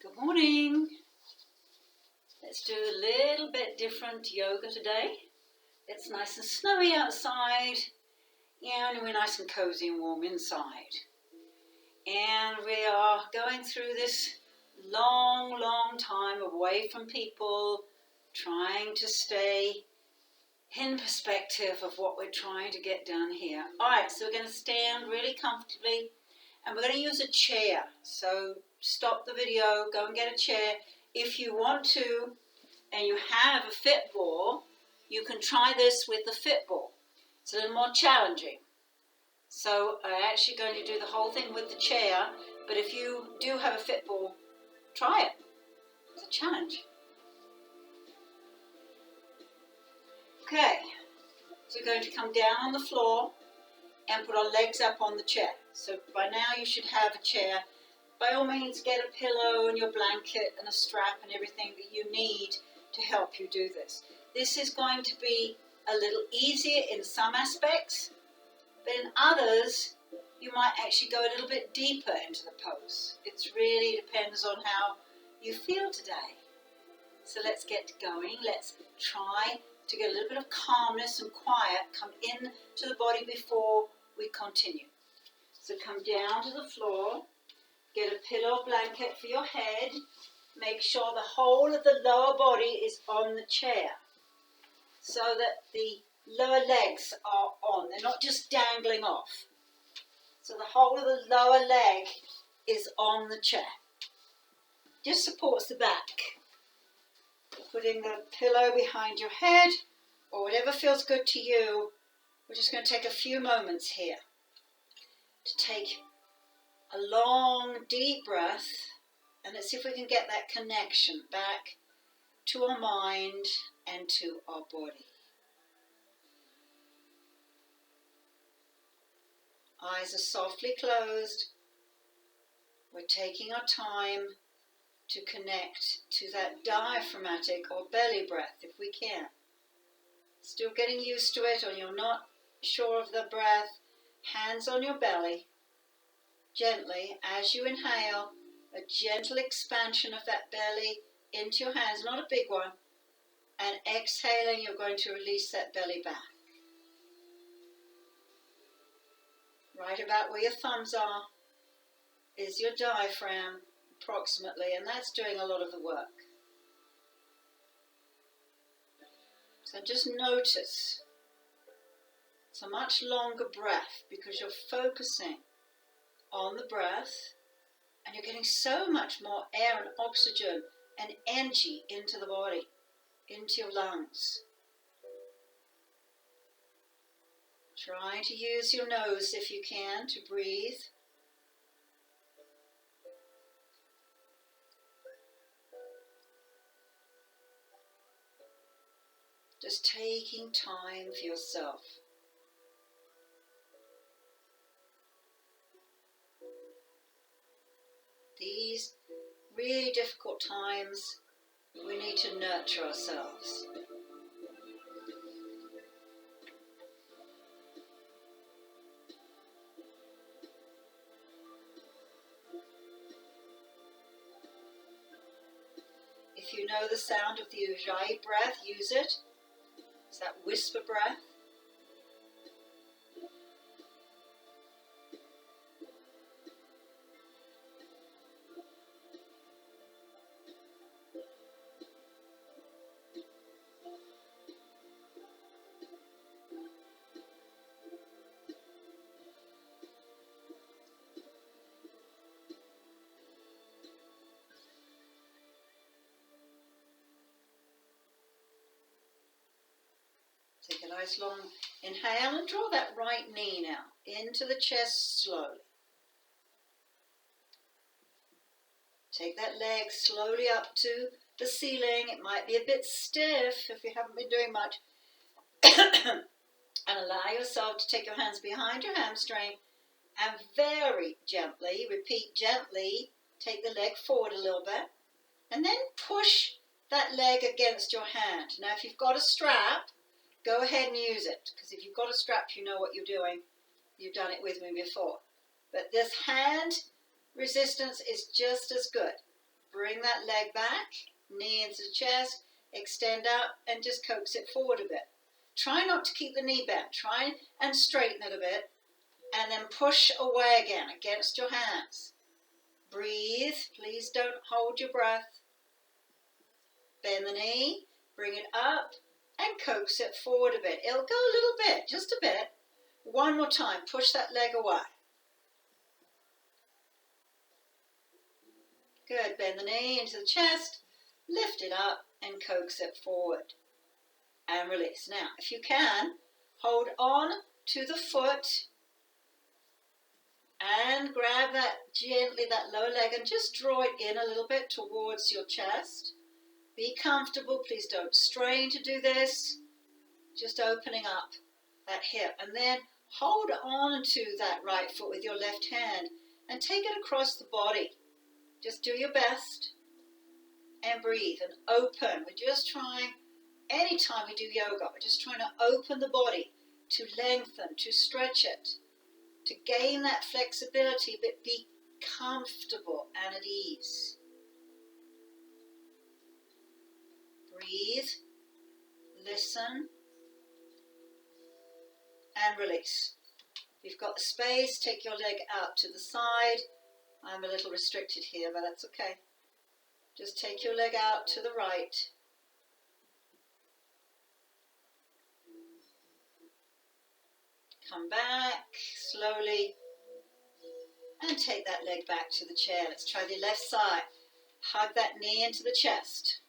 Good morning. Let's do a little bit different yoga today. It's nice and snowy outside and we're nice and cozy and warm inside. And we are going through this long time away from people, trying to stay in perspective of what we're trying to get done here. Alright, so we're going to stand really comfortably and we're going to use a chair. So stop the video, go and get a chair. If you want to and you have a fit ball, you can try this with the fit ball. It's a little more challenging. So I'm actually going to do the whole thing with the chair, but if you do have a fit ball, try it. It's a challenge. Okay, so we're going to come down on the floor and put our legs up on the chair. So by now you should have a chair. By all means, get a pillow and your blanket and a strap and everything that you need to help you do this. This is going to be a little easier in some aspects, but in others, you might actually go a little bit deeper into the pose. It really depends on how you feel today. So let's get going. Let's try to get a little bit of calmness and quiet come in to the body before we continue. So come down to the floor, get a pillow blanket for your head. Make sure the whole of the lower body is on the chair so that the lower legs are on. They're not just dangling off. So the whole of the lower leg is on the chair. Just supports the back. Putting the pillow behind your head or whatever feels good to you. We're just going to take a few moments here to take a long, deep breath, and let's see if we can get that connection back to our mind and to our body. Eyes are softly closed. We're taking our time to connect to that diaphragmatic or belly breath if we can. Still getting used to it, or you're not sure of the breath, hands on your belly. Gently, as you inhale, a gentle expansion of that belly into your hands, not a big one. And exhaling, you're going to release that belly back. Right about where your thumbs are is your diaphragm, approximately, and that's doing a lot of the work. So just notice it's a much longer breath because you're focusing on the breath and you're getting so much more air and oxygen and energy into the body, into your lungs. Trying to use your nose if you can to breathe. Just taking time for yourself. These really difficult times, we need to nurture ourselves. If you know the sound of the Ujjayi breath, use it. It's that whisper breath. Take a nice long inhale and draw that right knee now into the chest slowly. Take that leg slowly up to the ceiling. It might be a bit stiff if you haven't been doing much. And allow yourself to take your hands behind your hamstring and very gently, repeat gently, take the leg forward a little bit and then push that leg against your hand. Now if you've got a strap, go ahead and use it, because if you've got a strap, you know what you're doing. You've done it with me before. But this hand resistance is just as good. bring that leg back, knee into the chest, extend up and just coax it forward a bit. Try not to keep the knee bent. Try and straighten it a bit and then push away again against your hands. Breathe. Please don't hold your breath. Bend the knee, bring it up and coax it forward a bit. It'll go a little bit, just a bit. One more time. Push that leg away. Good. Bend the knee into the chest, lift it up and coax it forward. And release. Now, if you can, hold on to the foot and grab that gently, that lower leg, and just draw it in a little bit towards your chest. Be comfortable. Please don't strain to do this. Just opening up that hip. And then hold on to that right foot with your left hand and take it across the body. Just do your best and breathe and open. We're just trying, anytime we do yoga, we're just trying to open the body, to lengthen, to stretch it, to gain that flexibility, but be comfortable and at ease. Breathe, listen, and release. If you've got the space, take your leg out to the side. I'm a little restricted here, but that's okay. Just take your leg out to the right. Come back slowly and take that leg back to the chair. Let's try the left side. Hug that knee into the chest.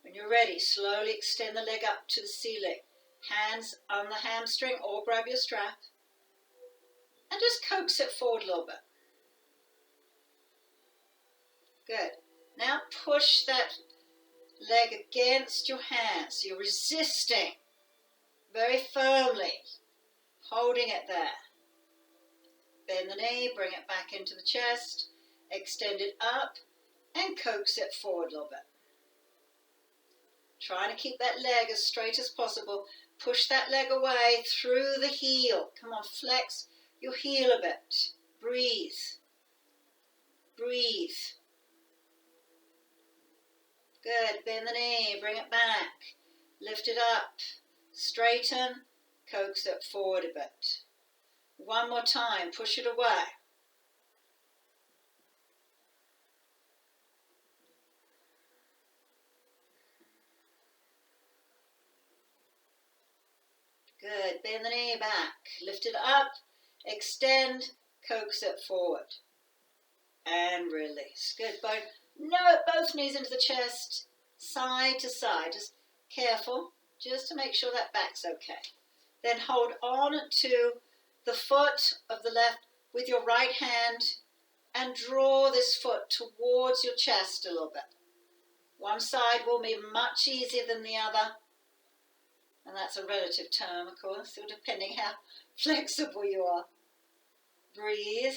When you're ready, slowly extend the leg up to the ceiling. Hands on the hamstring or grab your strap. And just coax it forward a little bit. Good. Now push that leg against your hands. So you're resisting very firmly, holding it there. Bend the knee, bring it back into the chest, extend it up and coax it forward a little bit. Trying to keep that leg as straight as possible. Push that leg away through the heel. Come on, flex your heel a bit. Breathe. Breathe. Good. Bend the knee, bring it back. Lift it up. Straighten. Coax it forward a bit. One more time. Push it away. Good. Bend the knee back. Lift it up. Extend. Coax it forward. And release. Good. Both knees into the chest. Side to side. Just careful. Just to make sure that back's okay. Then hold on to the foot of the left with your right hand and draw this foot towards your chest a little bit. One side will be much easier than the other. And that's a relative term, of course, so depending how flexible you are. Breathe.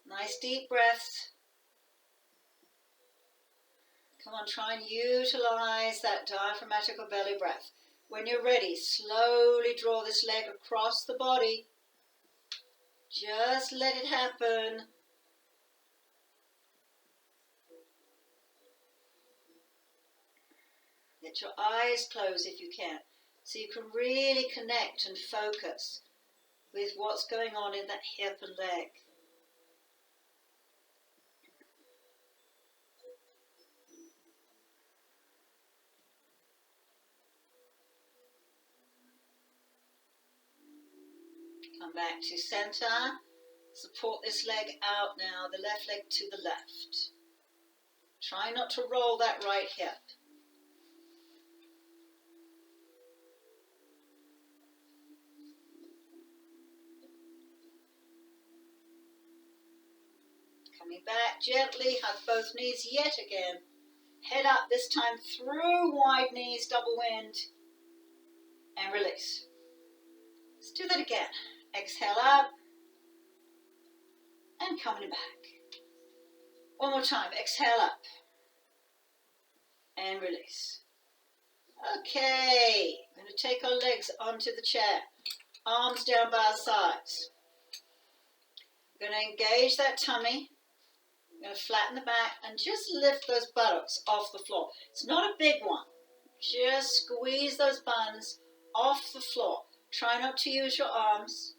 Nice deep breaths. Come on, try and utilize that diaphragmatic or belly breath. When you're ready, slowly draw this leg across the body. Just let it happen. Let your eyes close if you can, so you can really connect and focus with what's going on in that hip and leg. Come back to center. Support this leg out now, the left leg to the left. Try not to roll that right hip. Coming back gently, hug both knees yet again. Head up, this time through wide knees, double wind, and release. Let's do that again. Exhale up, and coming back. One more time, exhale up, and release. Okay, I'm going to take our legs onto the chair, arms down by our sides. We're going to engage that tummy. I'm going to flatten the back and just lift those buttocks off the floor. It's not a big one. Just squeeze those buns off the floor. Try not to use your arms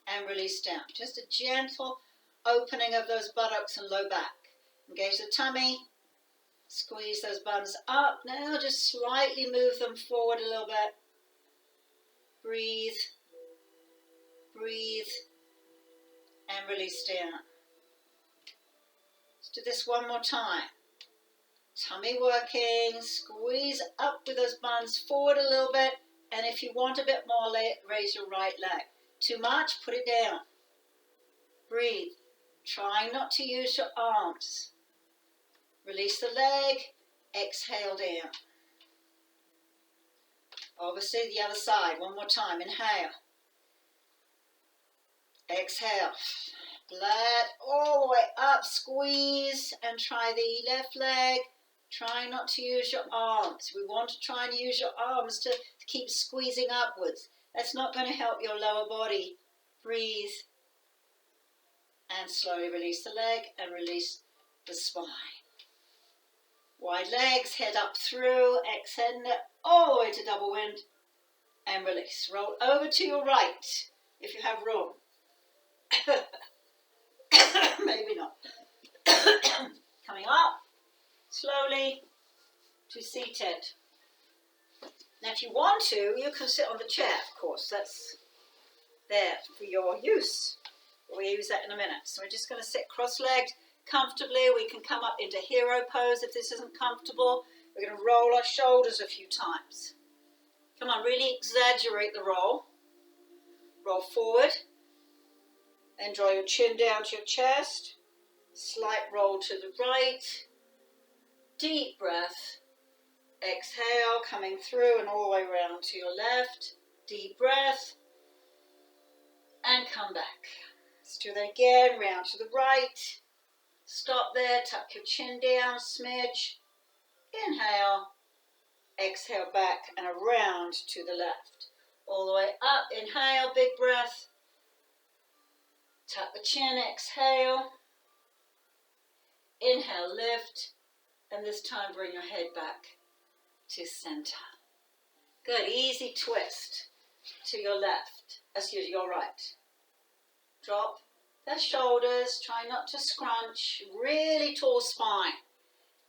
and release down. Just a gentle opening of those buttocks and low back. Engage the tummy. Squeeze those buns up. Now just slightly move them forward a little bit. Breathe. Breathe. And release down. Let's do this one more time. Tummy working. Squeeze up with those buns forward a little bit. And if you want a bit more, raise your right leg. Too much, put it down. Breathe. Try not to use your arms. Release the leg. Exhale down. Obviously the other side. One more time. Inhale. Exhale. Flat all the way up. Squeeze and try the left leg. Try not to use your arms. We want to try and use your arms to keep squeezing upwards. That's not going to help your lower body. Breathe. And slowly release the leg and release the spine. Wide legs, head up through, extend it all the way to double wind and release. Roll over to your right if you have room. Maybe not. Coming up slowly to seated. Now if you want to, you can sit on the chair, of course. That's there for your use. We'll use that in a minute. So we're just going to sit cross-legged comfortably. We can come up into hero pose if this isn't comfortable. We're going to roll our shoulders a few times. Come on, really exaggerate the roll. Roll forward. And draw your chin down to your chest. Slight roll to the right. Deep breath. Exhale, coming through and all the way around to your left. Deep breath. And come back. Let's do that again. Round to the right. Stop there. Tuck your chin down. Smidge. Inhale. Exhale back and around to the left. All the way up. Inhale. Big breath. Tuck the chin. Exhale. Inhale. Lift. And this time bring your head back to center. Good. Easy twist to your left. Excuse your right. Drop the shoulders. Try not to scrunch. Really tall spine.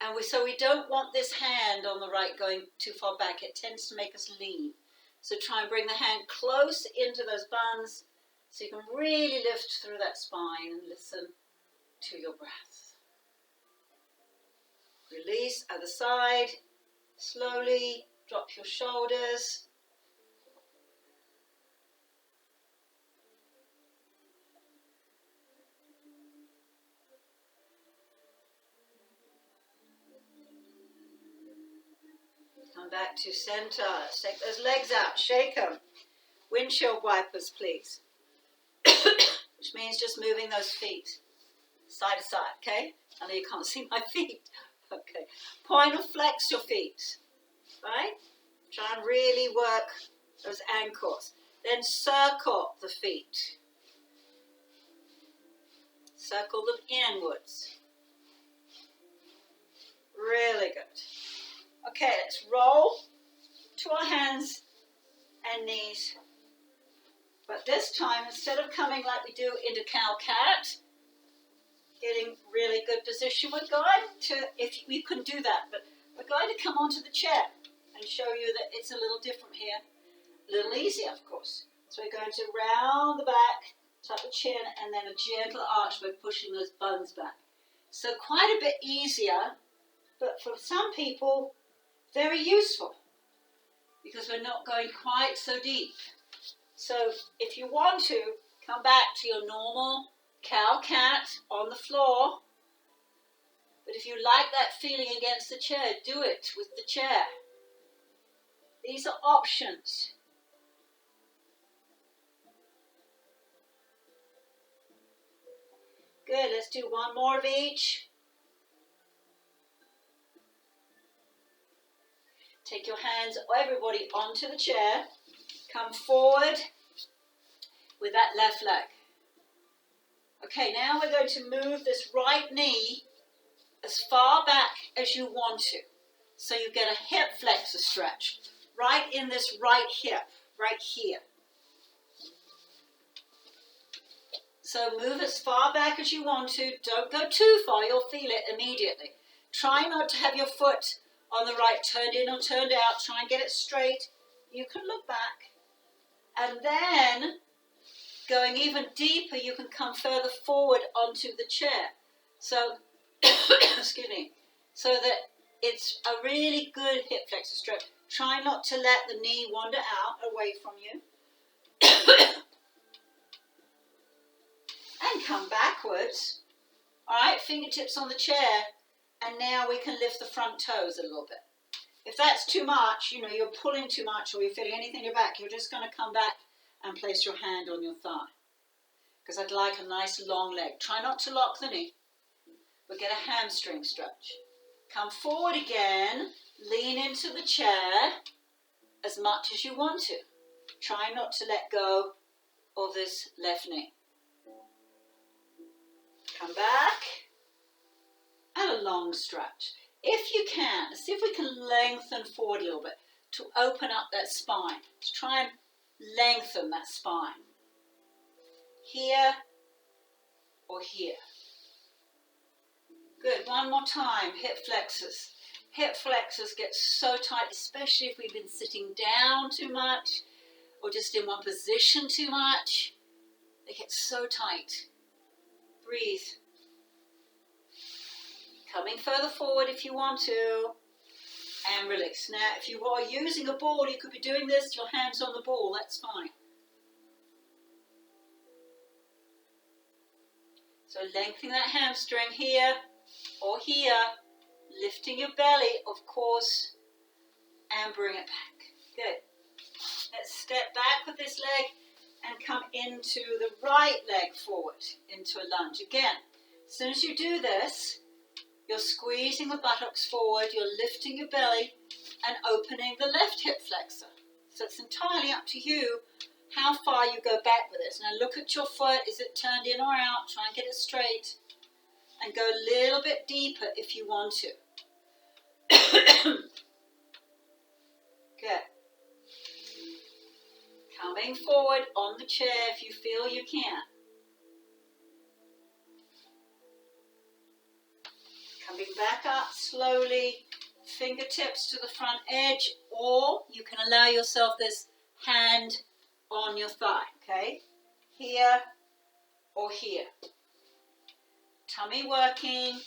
And so we don't want this hand on the right going too far back. It tends to make us lean. So try and bring the hand close into those buns so you can really lift through that spine and listen to your breath. Release, other side. Slowly drop your shoulders. Come back to center. Let's take those legs out. Shake them. Windshield wipers, please. Which means just moving those feet side to side, okay? I know you can't see my feet. Okay. Point or flex your feet, right? Try and really work those ankles. Then circle the feet. Circle them inwards. Really good. Okay, let's roll to our hands and knees. But this time, instead of coming like we do into cow-cat, getting really good position, we're going to, if we can do that, but we're going to come onto the chair and show you that it's a little different here. A little easier, of course. So we're going to round the back, tuck the chin, and then a gentle arch by pushing those buns back. So quite a bit easier, but for some people, very useful, because we're not going quite so deep. So if you want to, come back to your normal cow-cat on the floor. But if you like that feeling against the chair, do it with the chair. These are options. Good, let's do one more of each. Take your hands, everybody, onto the chair. Come forward with that left leg. Okay, now we're going to move this right knee as far back as you want to. So you get a hip flexor stretch right in this right hip, right here. So move as far back as you want to. Don't go too far, you'll feel it immediately. Try not to have your foot on the right turned in or turned out. Try and get it straight. You can look back. And then, going even deeper, you can come further forward onto the chair. So, excuse me, so that it's a really good hip flexor stretch. Try not to let the knee wander out away from you. And come backwards. All right, fingertips on the chair. And now we can lift the front toes a little bit. If that's too much, you know, you're pulling too much or you're feeling anything in your back, you're just going to come back and place your hand on your thigh. Because I'd like a nice long leg. Try not to lock the knee, but get a hamstring stretch. Come forward again, lean into the chair as much as you want to. Try not to let go of this left knee. Come back, and a long stretch. If you can, see if we can lengthen forward a little bit to open up that spine. Let's try and lengthen that spine. Here or here. Good, one more time, hip flexors. Hip flexors get so tight, especially if we've been sitting down too much or just in one position too much. They get so tight. Breathe. Coming further forward if you want to. And release. Now, if you are using a ball, you could be doing this, your hands on the ball, that's fine. So lengthening that hamstring here or here, lifting your belly, of course, and bring it back. Good. Let's step back with this leg and come into the right leg forward, into a lunge. Again, as soon as you do this, you're squeezing the buttocks forward, you're lifting your belly and opening the left hip flexor. So it's entirely up to you how far you go back with this. Now look at your foot, is it turned in or out? Try and get it straight. And go a little bit deeper if you want to. Good. Coming forward on the chair if you feel you can. Coming back up slowly, fingertips to the front edge, or you can allow yourself this hand on your thigh, okay? Here or here. Tummy working,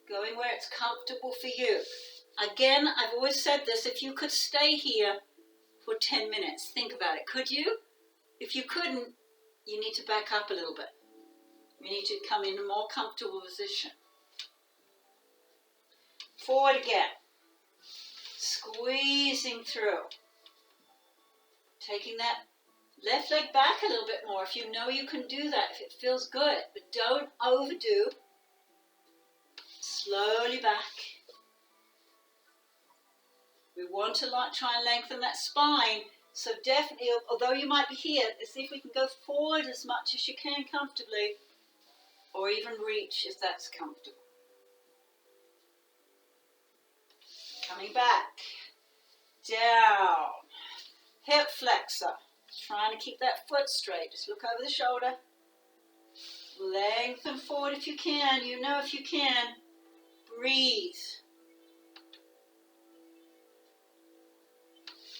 going where it's comfortable for you. Again, I've always said this, if you could stay here for 10 minutes, think about it. Could you? If you couldn't, you need to back up a little bit. You need to come in a more comfortable position. Forward again. Squeezing through. Taking that left leg back a little bit more if you know you can do that, if it feels good. But don't overdo. Slowly back. We want to try and lengthen that spine. So definitely, although you might be here, let's see if we can go forward as much as you can comfortably. Or even reach if that's comfortable. Coming back, down, hip flexor, trying to keep that foot straight, just look over the shoulder, lengthen forward if you can, you know if you can, breathe,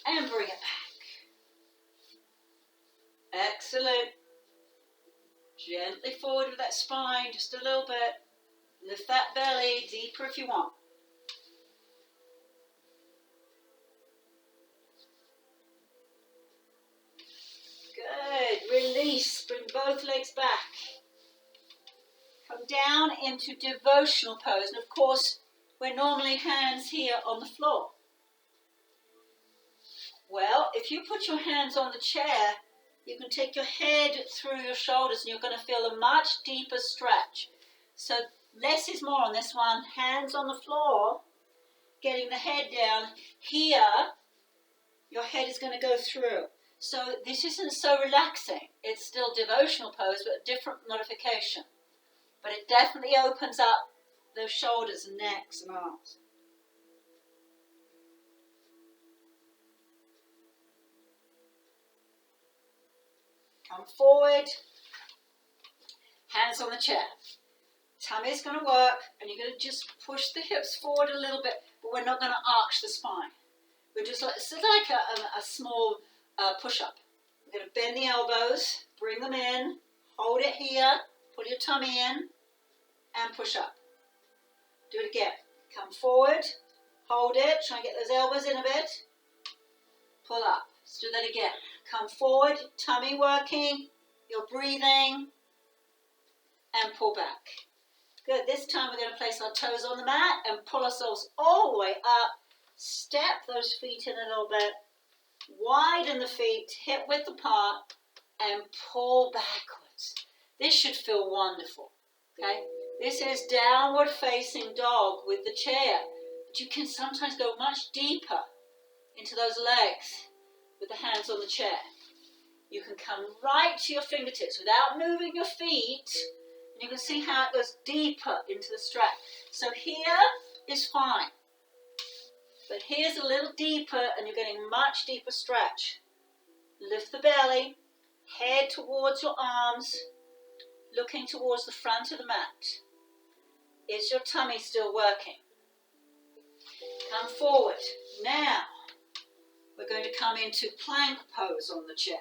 and bring it back, excellent, gently forward with that spine, just a little bit, lift that belly, deeper if you want. Good, release, bring both legs back. Come down into devotional pose. And of course, we're normally hands here on the floor. Well, if you put your hands on the chair, you can take your head through your shoulders and you're going to feel a much deeper stretch. So less is more on this one. Hands on the floor, getting the head down. Here, your head is going to go through. So this isn't so relaxing. It's still devotional pose, but a different modification. But it definitely opens up those shoulders and necks and arms. Come forward. Hands on the chair. Tummy's going to work, and you're going to just push the hips forward a little bit, but we're not going to arch the spine. We're just like, it's like a small push-up. We're going to bend the elbows, bring them in, hold it here, pull your tummy in, and push up. Do it again. Come forward, hold it, try and get those elbows in a bit, pull up. Let's do that again. Come forward, tummy working, you're breathing, and pull back. Good. This time we're going to place our toes on the mat and pull ourselves all the way up. Step those feet in a little bit. Widen the feet, hip width apart, and pull backwards. This should feel wonderful. Okay? This is downward facing dog with the chair. But you can sometimes go much deeper into those legs with the hands on the chair. You can come right to your fingertips without moving your feet. And you can see how it goes deeper into the stretch. So here is fine. But here's a little deeper and you're getting much deeper stretch. Lift the belly, head towards your arms, looking towards the front of the mat. Is your tummy still working? Come forward. Now, we're going to come into plank pose on the chair.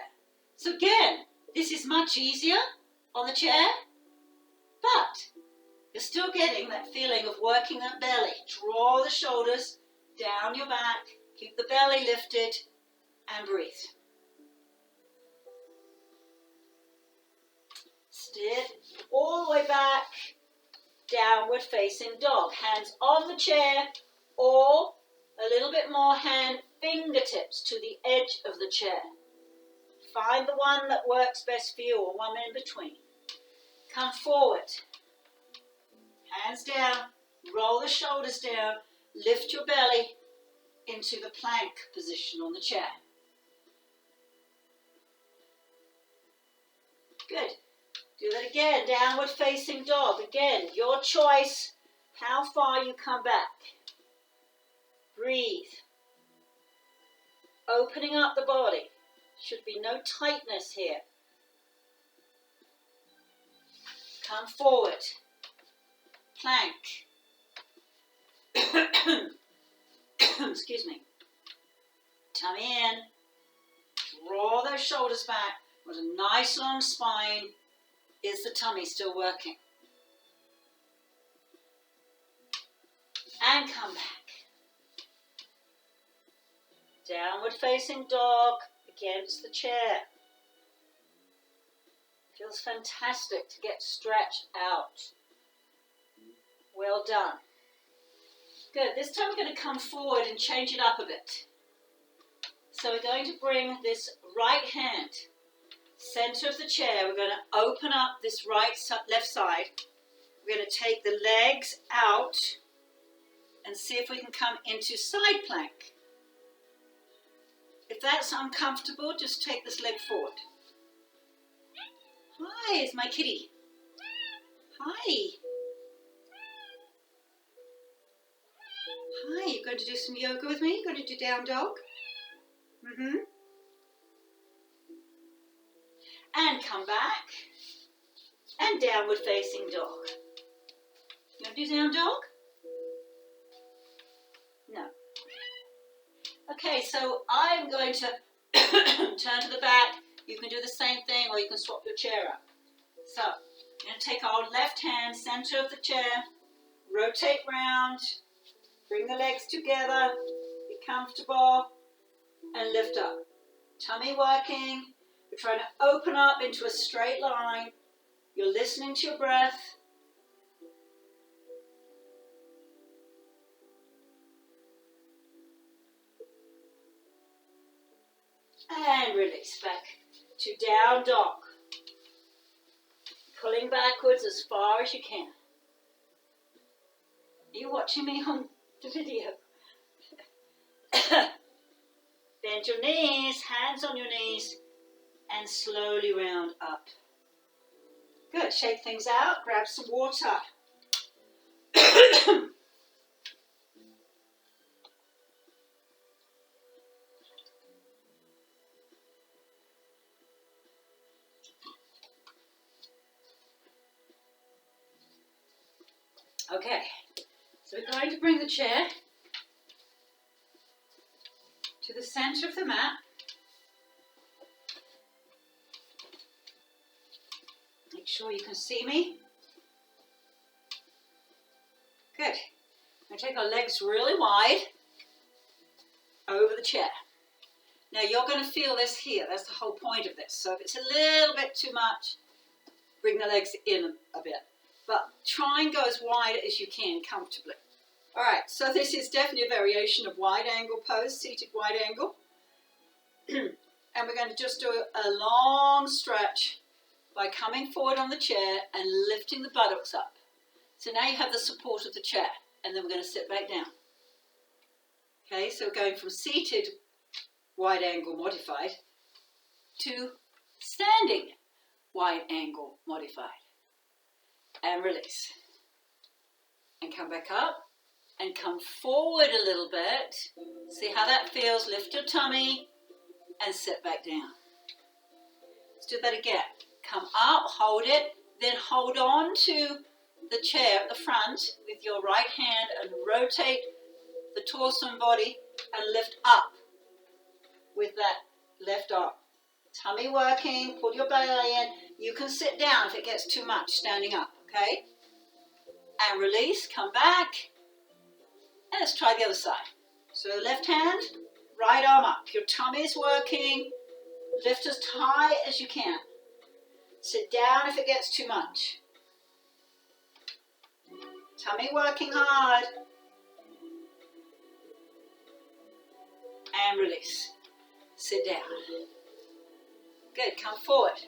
So again, this is much easier on the chair, but you're still getting that feeling of working that belly. Draw the shoulders down your back, keep the belly lifted, and breathe. Sit all the way back, downward facing dog. Hands on the chair, or a little bit more hand fingertips to the edge of the chair. Find the one that works best for you, or one in between. Come forward. Hands down, roll the shoulders down, lift your belly into the plank position on the chair. Good. Do that again, downward facing dog. Again, your choice, how far you come back. Breathe. Opening up the body. Should be no tightness here. Come forward. Plank. Excuse me. Tummy in. Draw those shoulders back. With a nice long spine. Is the tummy still working? And come back. Downward facing dog against the chair. Feels fantastic to get stretched out. Well done. Good. This time we're going to come forward and change it up a bit. So we're going to bring this right hand center of the chair. We're going to open up this left side. We're going to take the legs out and see if we can come into side plank. If that's uncomfortable, just take this leg forward. Hi, it's my kitty. Hi. Hi, you're going to do some yoga with me? You're going to do down dog? And come back. And downward facing dog. You want to do down dog? No. Okay, so I'm going to turn to the back. You can do the same thing, or you can swap your chair up. So, we're going to take our left hand, center of the chair, rotate round, bring the legs together, be comfortable, and lift up. Tummy working. We're trying to open up into a straight line. You're listening to your breath. And release back to down dog. Pulling backwards as far as you can. Are you watching me on the video? Bend your knees, hands on your knees, and slowly round up. Good, shake things out, grab some water. Okay, so we're going to bring the chair to the center of the mat. Make sure you can see me. Good. I'm going to take our legs really wide over the chair. Now you're going to feel this here. That's the whole point of this. So if it's a little bit too much, bring the legs in a bit. But try and go as wide as you can comfortably. All right, so this is definitely a variation of wide angle pose, seated wide angle. And we're going to just do a long stretch by coming forward on the chair and lifting the buttocks up. So now you have the support of the chair, and then we're going to sit back down. Okay, so we're going from seated wide angle modified to standing wide angle modified. And release. And come back up and come forward a little bit. See how that feels. Lift your tummy and sit back down. Let's do that again. Come up, hold it, then hold on to the chair at the front with your right hand and rotate the torso and body and lift up with that left arm. Tummy working, pull your belly in. You can sit down if it gets too much, standing up, okay? And release, come back. And let's try the other side. So left hand, right arm up. Your tummy is working. Lift as high as you can. Sit down if it gets too much. Tummy working hard. And release. Sit down. Good, come forward.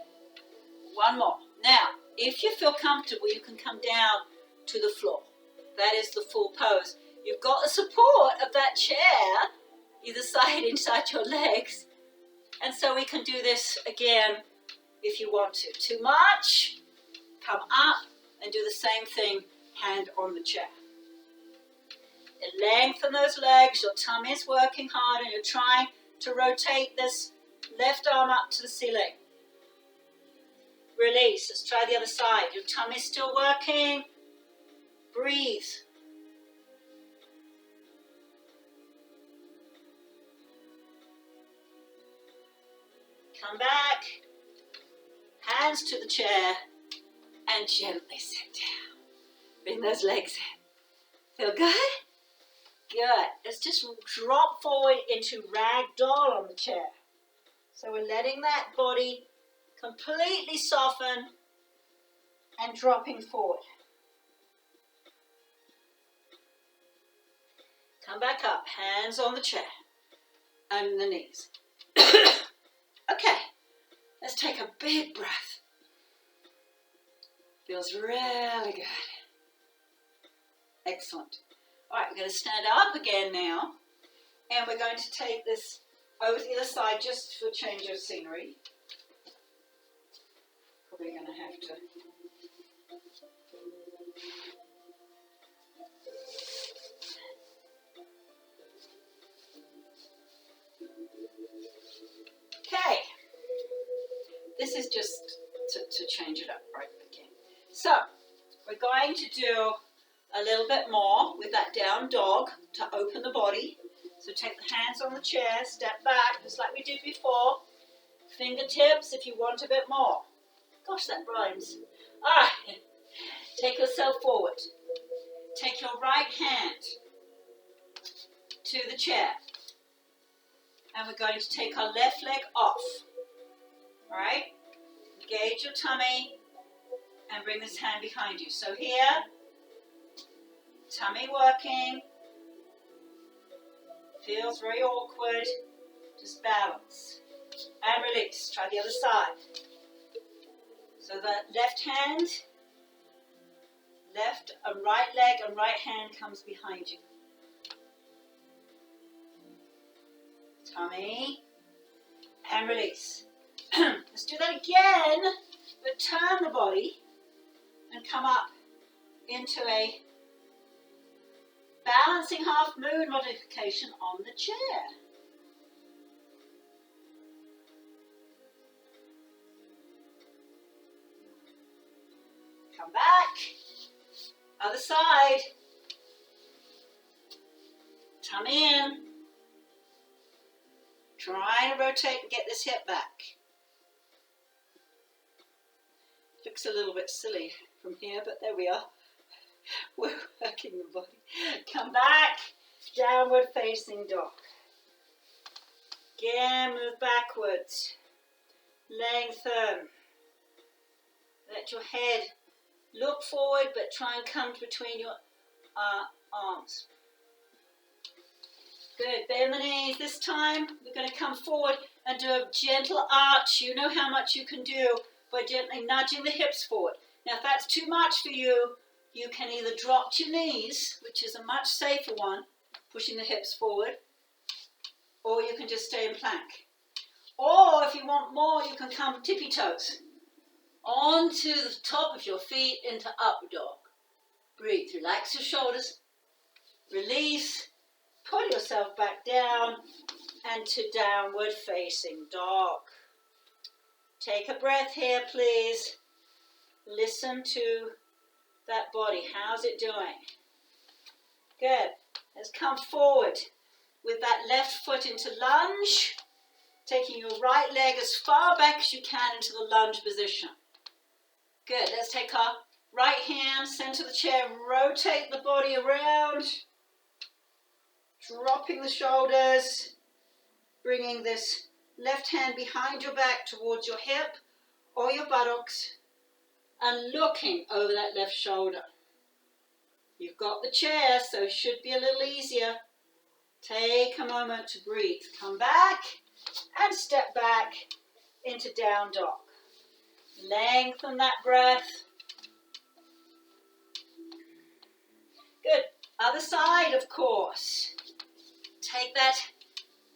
One more. Now, if you feel comfortable, you can come down to the floor. That is the full pose. You've got the support of that chair, either side inside your legs. And so we can do this again if you want to. Too much, come up and do the same thing, hand on the chair. And lengthen those legs, your tummy is working hard and you're trying to rotate this left arm up to the ceiling. Release, let's try the other side. Your tummy's still working. Breathe. Come back. Hands to the chair and gently sit down. Bring those legs in. Feel good? Good. Let's just drop forward into ragdoll on the chair. So we're letting that body completely soften and dropping forward. Come back up, hands on the chair and the knees. Okay, let's take a big breath. Feels really good. Excellent. All right, we're going to stand up again now, and we're going to take this over to the other side just for a change of scenery. Probably going to have to. Okay, this is just to change it up right again. So, we're going to do a little bit more with that down dog to open the body. So take the hands on the chair, step back, just like we did before. Fingertips if you want a bit more. Gosh, that rhymes. All right, take yourself forward. Take your right hand to the chair. And we're going to take our left leg off. All right? Engage your tummy and bring this hand behind you. So here, tummy working. Feels very awkward. Just balance. And release. Try the other side. So the left hand, left and right leg and right hand comes behind you. tummy, and release. Let's do that again, but turn the body and come up into a balancing half moon modification on the chair. Come back, other side, tummy in, try to rotate and get this hip back. Looks a little bit silly from here, but there we are. We're working the body. Come back, downward facing dog. Again, move backwards. Lengthen. Let your head look forward, but try and come between your arms. Good, bend the knees. This time, we're going to come forward and do a gentle arch. You know how much you can do by gently nudging the hips forward. Now, if that's too much for you, you can either drop to your knees, which is a much safer one, pushing the hips forward, or you can just stay in plank. Or if you want more, you can come tippy toes onto the top of your feet into up dog. Breathe, relax your shoulders, release, pull yourself back down and to downward facing dog. Take a breath here, please. Listen to that body. How's it doing? Good. Let's come forward with that left foot into lunge, taking your right leg as far back as you can into the lunge position. Good. Let's take our right hand, center the chair, rotate the body around, dropping the shoulders, bringing this left hand behind your back towards your hip or your buttocks, and looking over that left shoulder. You've got the chair, so it should be a little easier. Take a moment to breathe. Come back and step back into down dog. Lengthen that breath. Good. Other side, of course. Take that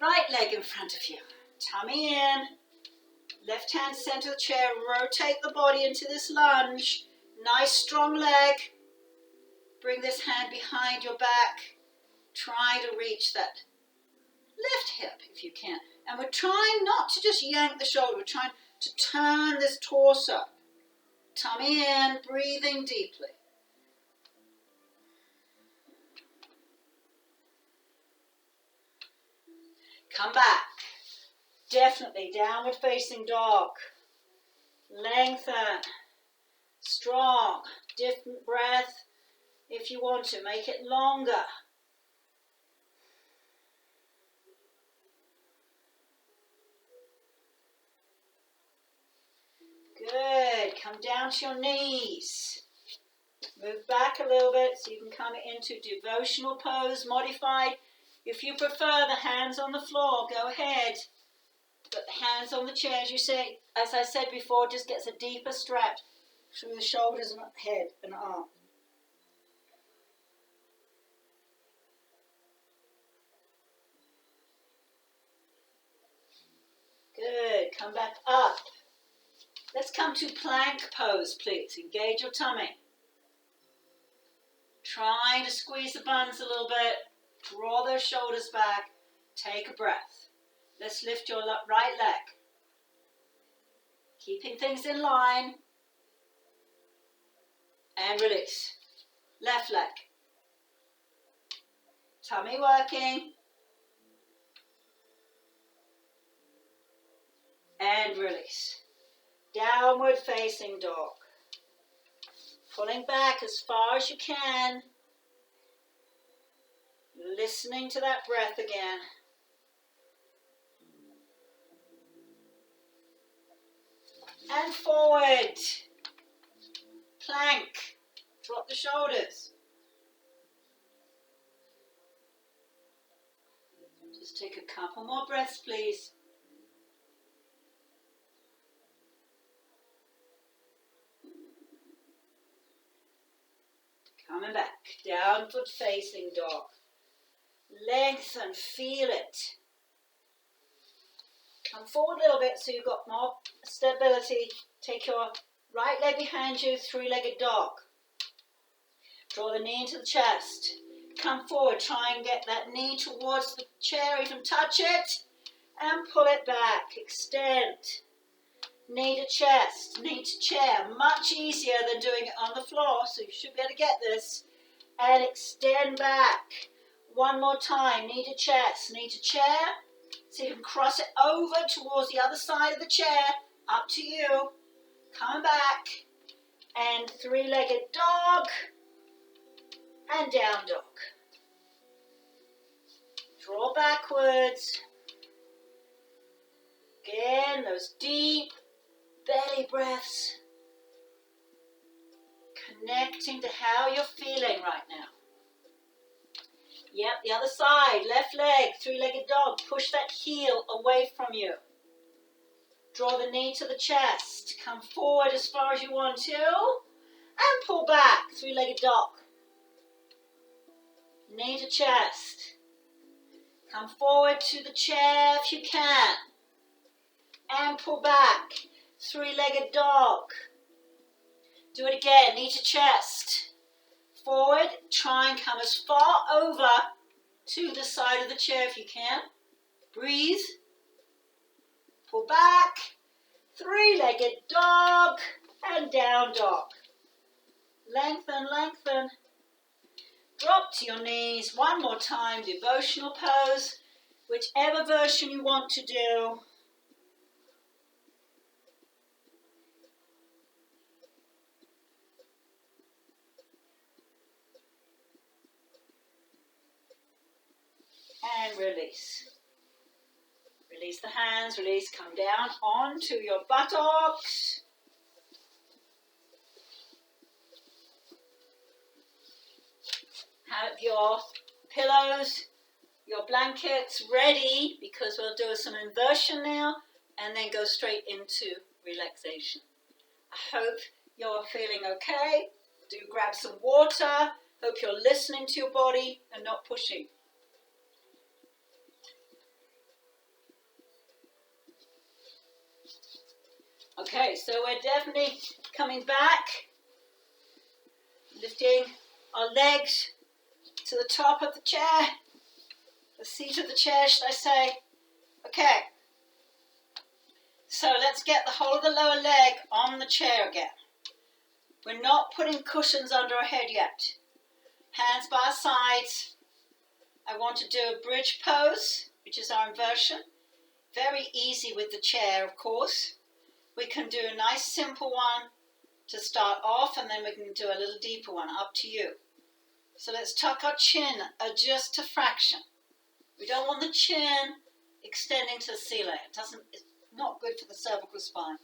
right leg in front of you. Tummy in. Left hand center the chair. Rotate the body into this lunge. Nice strong leg. Bring this hand behind your back. Try to reach that left hip if you can. And we're trying not to just yank the shoulder. We're trying to turn this torso. Tummy in, breathing deeply. Come back. Definitely downward facing dog. Lengthen. Strong. Different breath. If you want to, make it longer. Good. Come down to your knees. Move back a little bit so you can come into devotional pose, modified. If you prefer the hands on the floor, go ahead. But the hands on the chair, as I said before, just gets a deeper stretch through the shoulders and head and arm. Good. Come back up. Let's come to plank pose, please. Engage your tummy. Try to squeeze the buns a little bit. Draw those shoulders back. Take a breath. Let's lift your right leg. Keeping things in line. And release. Left leg. Tummy working. And release. Downward facing dog. Pulling back as far as you can. Listening to that breath again. And forward. Plank. Drop the shoulders. Just take a couple more breaths, please. Coming back, downward facing dog. Lengthen, feel it. Come forward a little bit so you've got more stability. Take your right leg behind you, three-legged dog. Draw the knee into the chest. Come forward, try and get that knee towards the chair, even touch it, and pull it back. Extend. Knee to chest, knee to chair. Much easier than doing it on the floor, so you should be able to get this. And extend back. One more time, knee to chest, knee to chair. So you can cross it over towards the other side of the chair. Up to you. Come back. And three-legged dog. And down dog. Draw backwards. Again, those deep belly breaths. Connecting to how you're feeling right now. Yep, the other side. Left leg, three-legged dog. Push that heel away from you. Draw the knee to the chest. Come forward as far as you want to. And pull back, three-legged dog. Knee to chest. Come forward to the chair if you can. And pull back, three-legged dog. Do it again, knee to chest. Forward, try and come as far over to the side of the chair if you can. Breathe. Pull back, three-legged dog, and down dog. Lengthen, lengthen. Drop to your knees. One more time, devotional pose, whichever version you want to do. And release. Release the hands, release, come down onto your buttocks. Have your pillows, your blankets ready because we'll do some inversion now and then go straight into relaxation. I hope you're feeling okay. Do grab some water. Hope you're listening to your body and not pushing. Okay, so we're definitely coming back, lifting our legs to the top of the chair, the seat of the chair, should I say. Okay, so let's get the whole of the lower leg on the chair again. We're not putting cushions under our head yet. Hands by our sides. I want to do a bridge pose, which is our inversion. Very easy with the chair, of course. We can do a nice simple one to start off, and then we can do a little deeper one, up to you. So let's tuck our chin just a fraction. We don't want the chin extending to the ceiling. It's not good for the cervical spine.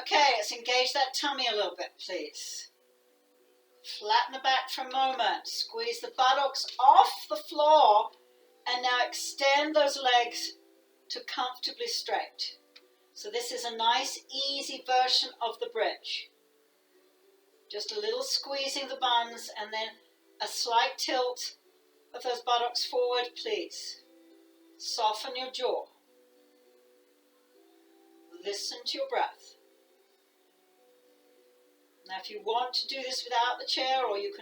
Okay, let's engage that tummy a little bit, please. Flatten the back for a moment. Squeeze the buttocks off the floor, and now extend those legs to comfortably straight. So this is a nice, easy version of the bridge. Just a little squeezing the buns and then a slight tilt of those buttocks forward, please. Soften your jaw. Listen to your breath. Now if you want to do this without the chair, or you've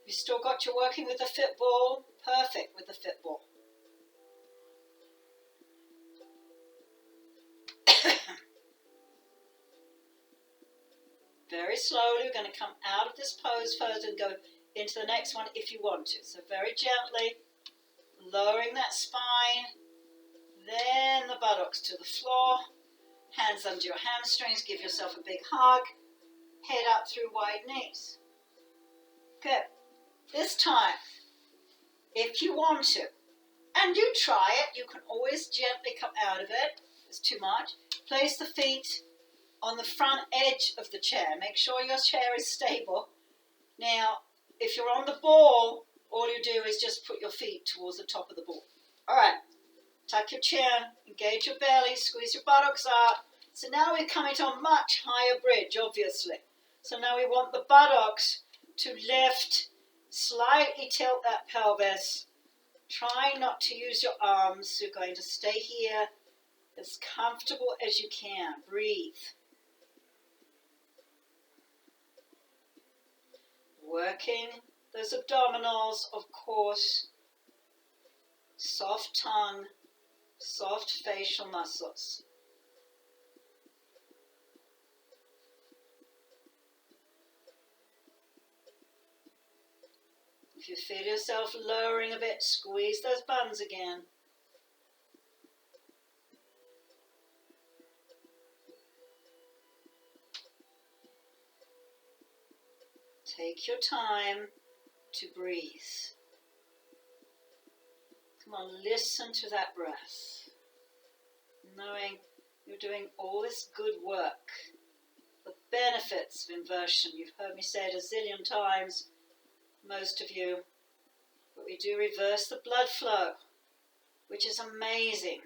still got your working with the fit ball, perfect with the fit ball. Very slowly, we're going to come out of this pose first and go into the next one if you want to. So very gently, lowering that spine, then the buttocks to the floor, hands under your hamstrings, give yourself a big hug, head up through wide knees. Good. This time, if you want to, and do try it, you can always gently come out of it, if it's too much. Place the feet on the front edge of the chair. Make sure your chair is stable. Now, if you're on the ball, all you do is just put your feet towards the top of the ball. All right, tuck your chin, engage your belly, squeeze your buttocks up. So now we're coming to a much higher bridge, obviously. So now we want the buttocks to lift, slightly tilt that pelvis. Try not to use your arms. You're going to stay here as comfortable as you can. Breathe. Working those abdominals, of course. Soft tongue, soft facial muscles. If you feel yourself lowering a bit, squeeze those buns again. Take your time to breathe. Come on, listen to that breath. Knowing you're doing all this good work. The benefits of inversion. You've heard me say it a zillion times, most of you. But we do reverse the blood flow, which is amazing,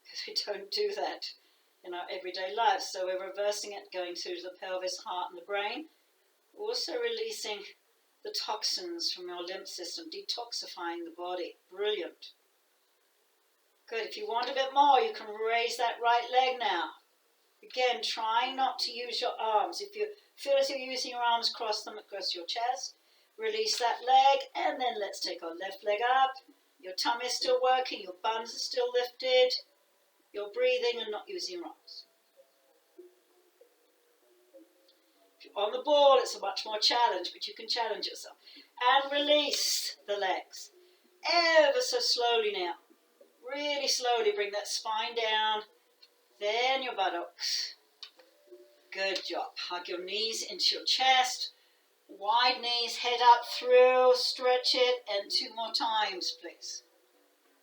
because we don't do that in our everyday life. So we're reversing it, going through to the pelvis, heart and the brain. Also releasing the toxins from your lymph system, detoxifying the body. Brilliant. Good. If you want a bit more, you can raise that right leg now. Again, trying not to use your arms. If you feel as you're using your arms, cross them across your chest. Release that leg, and then let's take our left leg up. Your tummy is still working, your buns are still lifted. You're breathing and not using your arms. On the ball, it's a much more challenge, but you can challenge yourself. And release the legs. Ever so slowly now. Really slowly bring that spine down. Then your buttocks. Good job. Hug your knees into your chest. Wide knees, head up through. Stretch it. And 2 more times, please.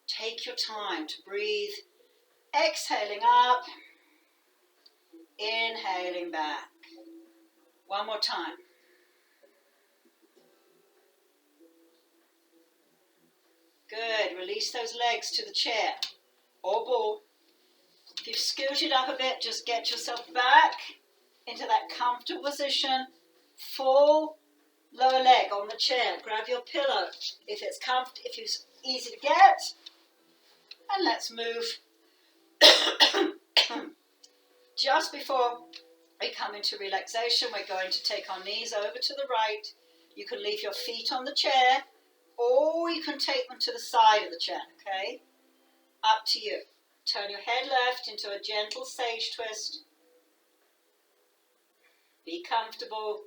Take your time to breathe. Exhaling up. Inhaling back. 1 more time. Good. Release those legs to the chair or ball. If you've scooted up a bit, just get yourself back into that comfortable position. Full lower leg on the chair. Grab your pillow if it's easy to get. And let's move. Just before we come into relaxation, we're going to take our knees over to the right. You can leave your feet on the chair, or you can take them to the side of the chair, okay? Up to you. Turn your head left into a gentle sage twist. Be comfortable.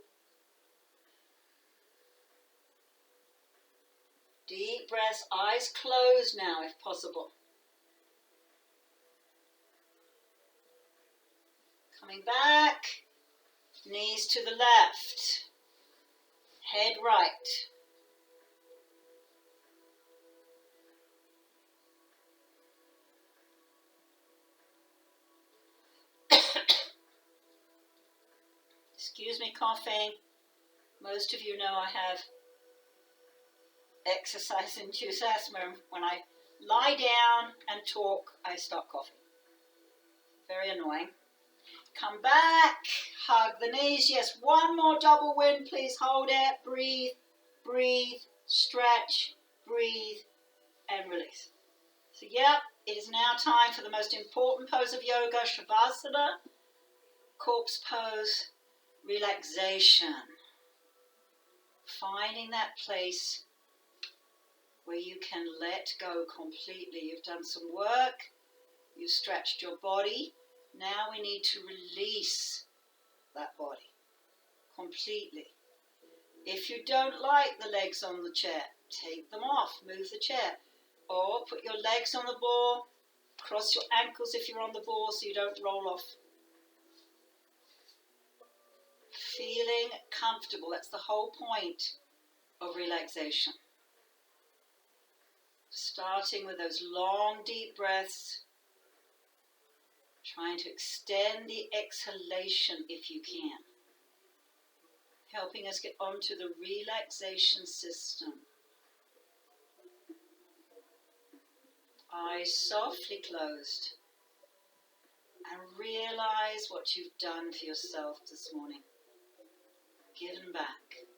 Deep breaths, eyes closed now if possible. Coming back, knees to the left, head right. Excuse me, coughing. Most of you know I have exercise-induced asthma. When I lie down and talk, I start coughing. Very annoying. Come back, hug the knees. Yes, 1 more double wind, please hold it. Breathe, breathe, stretch, breathe, and release. So, it is now time for the most important pose of yoga, Shavasana, corpse pose, relaxation. Finding that place where you can let go completely. You've done some work, you've stretched your body. Now we need to release that body completely. If you don't like the legs on the chair, take them off, move the chair. Or put your legs on the ball, cross your ankles if you're on the ball so you don't roll off. Feeling comfortable, that's the whole point of relaxation. Starting with those long, deep breaths. Trying to extend the exhalation if you can. Helping us get onto the relaxation system. Eyes softly closed. And realize what you've done for yourself this morning. Given back.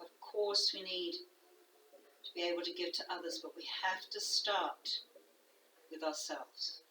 Of course we need to be able to give to others, but we have to start with ourselves.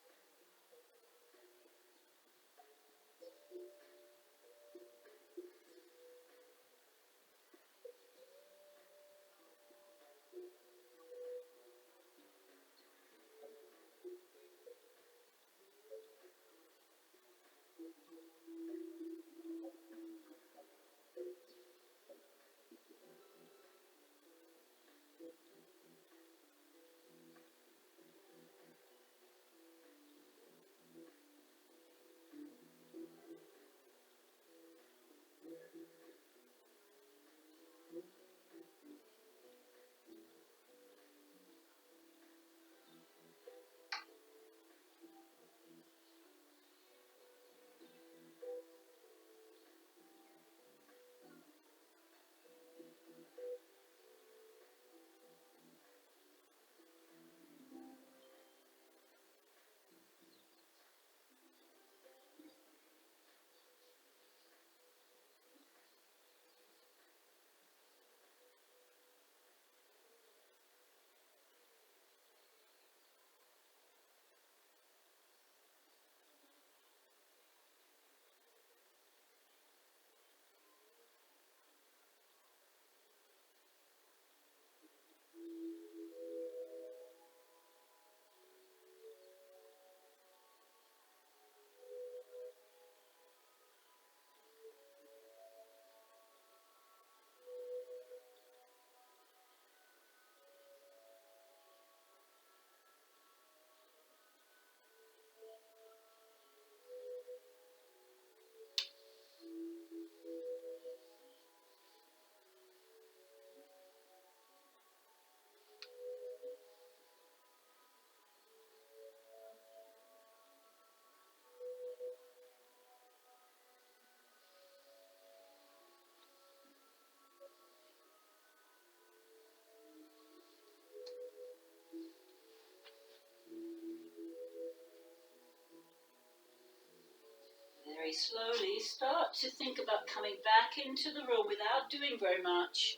Very slowly start to think about coming back into the room without doing very much.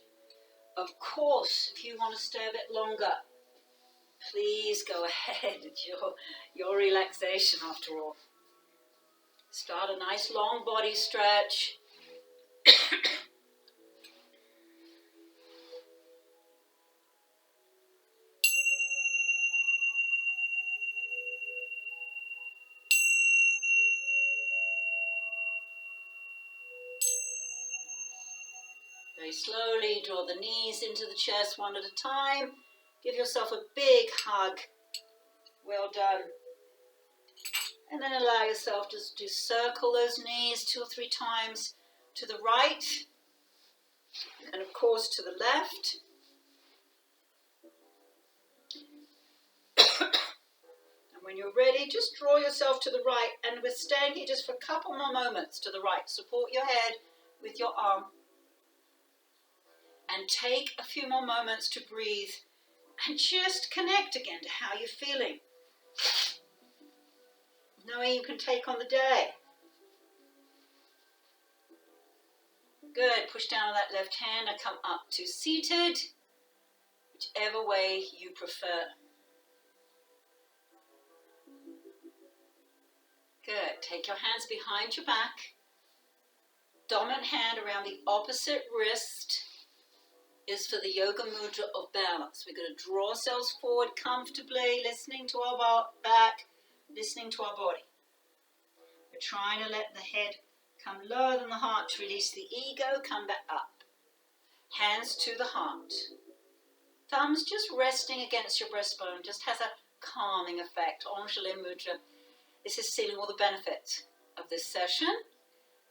Of course, if you want to stay a bit longer, please go ahead. It's your relaxation after all. Start a nice long body stretch. Very slowly draw the knees into the chest one at a time. Give yourself a big hug. Well done. And then allow yourself just to circle those knees 2 or 3 times to the right and of course to the left. And when you're ready, just draw yourself to the right, and we're staying here just for a couple more moments to the right. Support your head with your arm and take a few more moments to breathe and just connect again to how you're feeling. Knowing you can take on the day. Good. Push down on that left hand and come up to seated, whichever way you prefer. Good. Take your hands behind your back. Dominant hand around the opposite wrist is for the yoga mudra of balance. We're going to draw ourselves forward comfortably, listening to our back, listening to our body. We're trying to let the head come lower than the heart to release the ego, come back up. Hands to the heart. Thumbs just resting against your breastbone just has a calming effect. Om Shalim Mudra. This is sealing all the benefits of this session.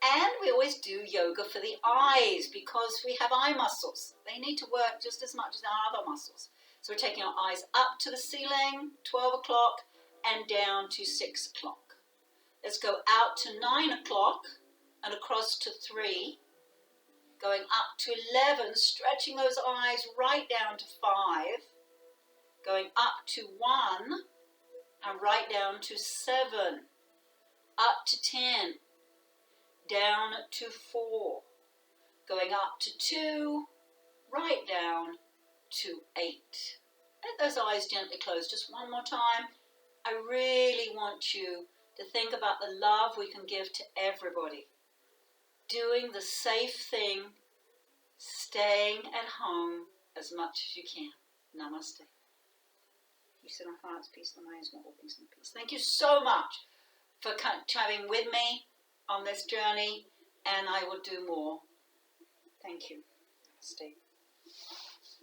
And we always do yoga for the eyes because we have eye muscles. They need to work just as much as our other muscles. So we're taking our eyes up to the ceiling, 12 o'clock, and down to 6 o'clock. Let's go out to 9 o'clock and across to 3. Going up to 11, stretching those eyes right down to 5. Going up to 1 and right down to 7. Up to 10. Down to 4, going up to 2, right down to 8. Let those eyes gently close just one more time. I really want you to think about the love we can give to everybody. Doing the safe thing, staying at home as much as you can. Namaste. Peace in our hearts, peace in the minds, more peace and peace. Thank you so much for coming with me on this journey, and I will do more. Thank you. Namaste.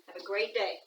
Have a great day.